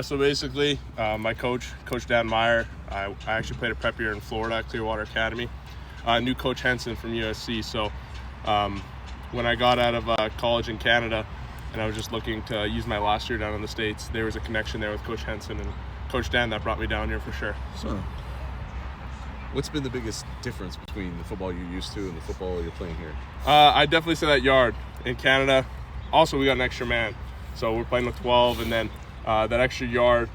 So basically, my coach, Coach Dan Meyer, I actually played a prep year in Florida at Clearwater Academy. Knew Coach Henson from USC. So when I got out of college in Canada and I was just looking to use my last year down in the States, there was a connection there with Coach Henson and Coach Dan that brought me down here for sure. So. What's been the biggest difference between the football you're used to and the football you're playing here? I'd definitely say that yard. In Canada, also we got an extra man. So we're playing with 12, and then that extra yard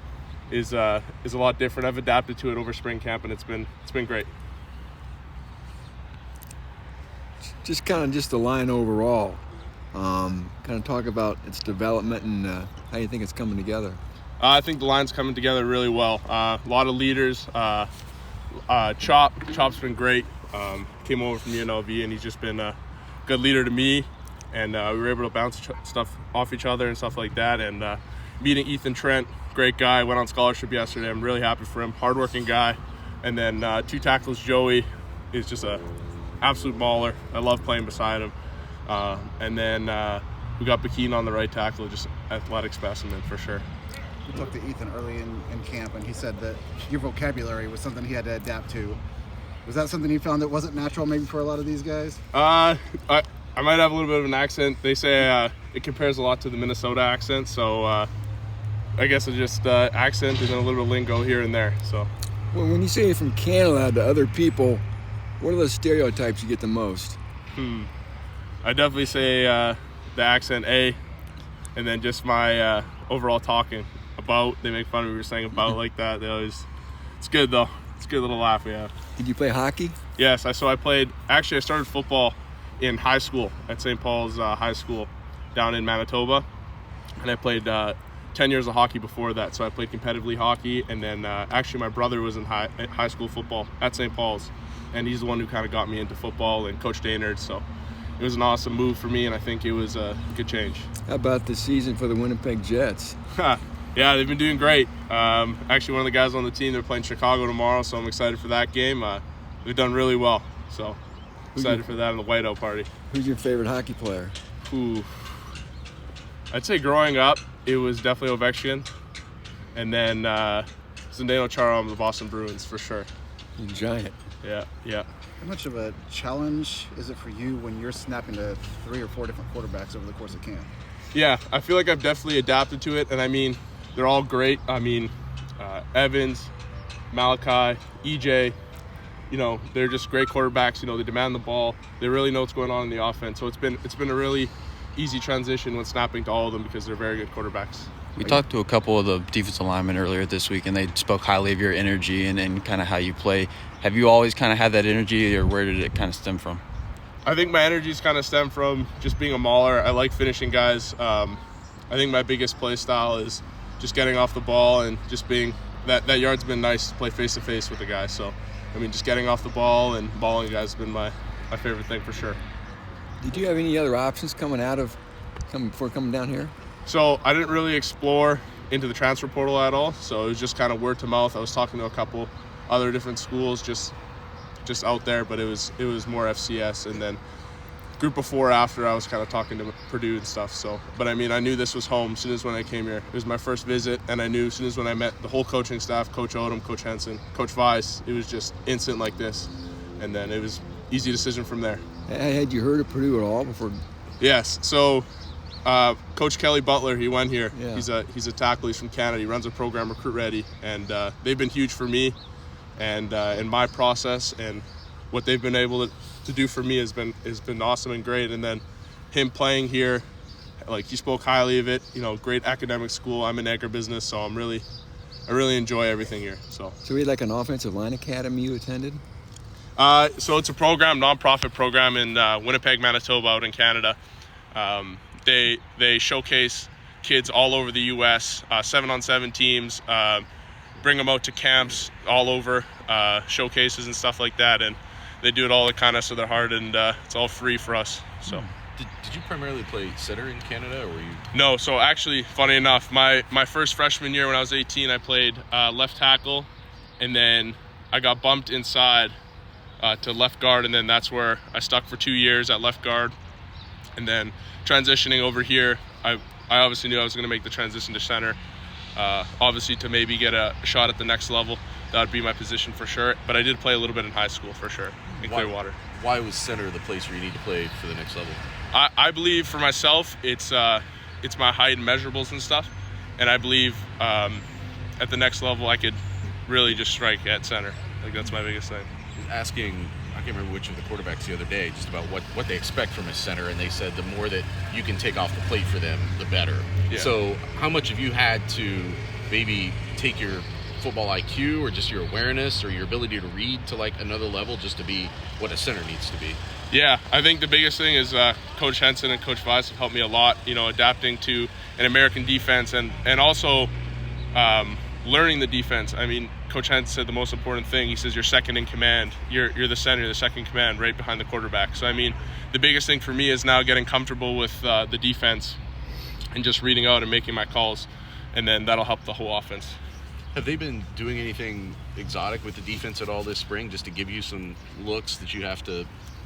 is a lot different. I've adapted to it over spring camp, and it's been great. Just the line overall. Kind of talk about its development and how you think it's coming together. I think the line's coming together really well. A lot of leaders. Chop's been great. Came over from UNLV, and he's just been a good leader to me. And we were able to bounce stuff off each other and stuff like that. And meeting Ethan Trent, great guy, went on scholarship yesterday. I'm really happy for him. Hardworking guy. And then 2 tackles, Joey is just a absolute mauler. I love playing beside him. And then we got Bakeen on the right tackle, just athletic specimen for sure. We talked to Ethan early in camp, and he said that your vocabulary was something he had to adapt to. Was that something you found that wasn't natural maybe for a lot of these guys? I might have a little bit of an accent. They say it compares a lot to the Minnesota accent, so I guess it's just accent and then a little lingo here and there. So, well, when you say you're from Canada to other people, what are the stereotypes you get the most? I definitely say the accent A, and then just my overall talking about. They make fun of me for saying about like that. It's good though. It's a good little laugh we have. Did you play hockey? Yes, I started football in high school at St. Paul's High School down in Manitoba, and I played 10 years of hockey before that. So I played competitively hockey, and then actually my brother was in high school football at St. Paul's, and he's the one who kind of got me into football, and Coach Daynard. So it was an awesome move for me, and I think it was a good change. How about the season for the Winnipeg Jets? Yeah, they've been doing great. Actually, one of the guys on the team, they're playing Chicago tomorrow, so I'm excited for that game. They've done really well, so excited for that in the whiteout party. Who's your favorite hockey player? Ooh, I'd say growing up, it was definitely Ovechkin, and then Zdeno Chara of the Boston Bruins for sure. He's a giant. Yeah. How much of a challenge is it for you when you're snapping to 3 or 4 different quarterbacks over the course of camp? Yeah, I feel like I've definitely adapted to it, and I mean, they're all great. I mean, Evans, Malachi, EJ, they're just great quarterbacks. They demand the ball. They really know what's going on in the offense. So it's been a really easy transition when snapping to all of them because they're very good quarterbacks. We talked to a couple of the defensive linemen earlier this week, and they spoke highly of your energy and kind of how you play. Have you always kind of had that energy, or where did it kind of stem from? I think my energy's kind of stemmed from just being a mauler. I like finishing guys. I think my biggest play style is just getting off the ball and just being that yard's been nice to play face-to-face with the guy. So, I mean, just getting off the ball and balling guys has been my favorite thing for sure. Did you have any other options before coming down here? So I didn't really explore into the transfer portal at all. So it was just kind of word to mouth. I was talking to a couple other different schools just out there, but it was more FCS, and then group of 4 after I was kind of talking to Purdue and stuff. So, but I mean, I knew this was home as soon as when I came here. It was my first visit, and I knew as soon as when I met the whole coaching staff, Coach Odom, Coach Henson, Coach Weiss, it was just instant like this, and then it was easy decision from there. Had you heard of Purdue at all before? Yes. So Coach Kelly Butler, he went here. Yeah. He's a tackle. He's from Canada. He runs a program, Recruit Ready, and they've been huge for me and in my process, and what they've been able to do for me has been awesome and great. And then him playing here, like, he spoke highly of it. Great academic school. I'm in agribusiness, so I really enjoy everything here. So we had like an offensive line academy you attended? So it's a program, nonprofit program in Winnipeg, Manitoba, out in Canada. They showcase kids all over the U.S., 7-on-7 teams, bring them out to camps all over, showcases and stuff like that, and they do it all the kindness of their heart, and it's all free for us. So. Did you primarily play center in Canada, or were you? No, so actually, funny enough, my first freshman year when I was 18, I played left tackle, and then I got bumped inside to left guard, and then that's where I stuck for 2 years at left guard. And then transitioning over here, I obviously knew I was going to make the transition to center. Obviously, to maybe get a shot at the next level, that would be my position for sure. But I did play a little bit in high school for sure in Clearwater. Why was center the place where you need to play for the next level? I believe for myself, it's my height and measurables and stuff, and I believe at the next level I could really just strike at center. Like that's my biggest thing. Asking, I can't remember which of the quarterbacks the other day, just about what they expect from a center, and they said the more that you can take off the plate for them, the better. Yeah. So how much have you had to maybe take your football IQ or just your awareness or your ability to read to like another level just to be what a center needs to be? Yeah, I think the biggest thing is Coach Henson and Coach Weiss have helped me a lot, adapting to an American defense and also learning the defense. I mean, Coach Henson said the most important thing. He says you're second in command. You're the center, the second in command, right behind the quarterback. So, I mean, the biggest thing for me is now getting comfortable with the defense and just reading out and making my calls, and then that'll help the whole offense. Have they been doing anything exotic with the defense at all this spring just to give you some looks that you have to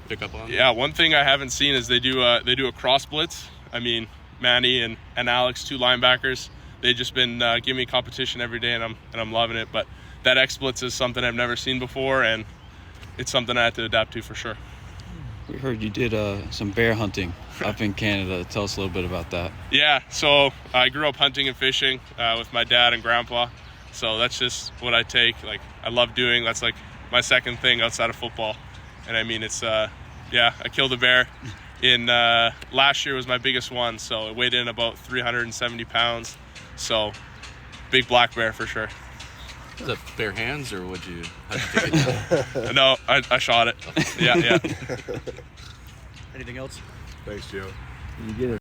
pick up on? Yeah, one thing I haven't seen is they do a cross blitz. I mean, Manny and Alex, 2 linebackers, they've just been giving me competition every day, and I'm loving it. But that X blitz is something I've never seen before, and it's something I have to adapt to for sure. We heard you did some bear hunting up in Canada. Tell us a little bit about that. Yeah, so I grew up hunting and fishing with my dad and grandpa. So that's just what I take. Like, I love doing. That's like my second thing outside of football. And I mean, it's I killed a bear in last year was my biggest one. So it weighed in about 370 pounds. So big black bear for sure. Is that bare hands or how'd you take it down? No, I shot it. Yeah. Anything else? Thanks, Joe. You get a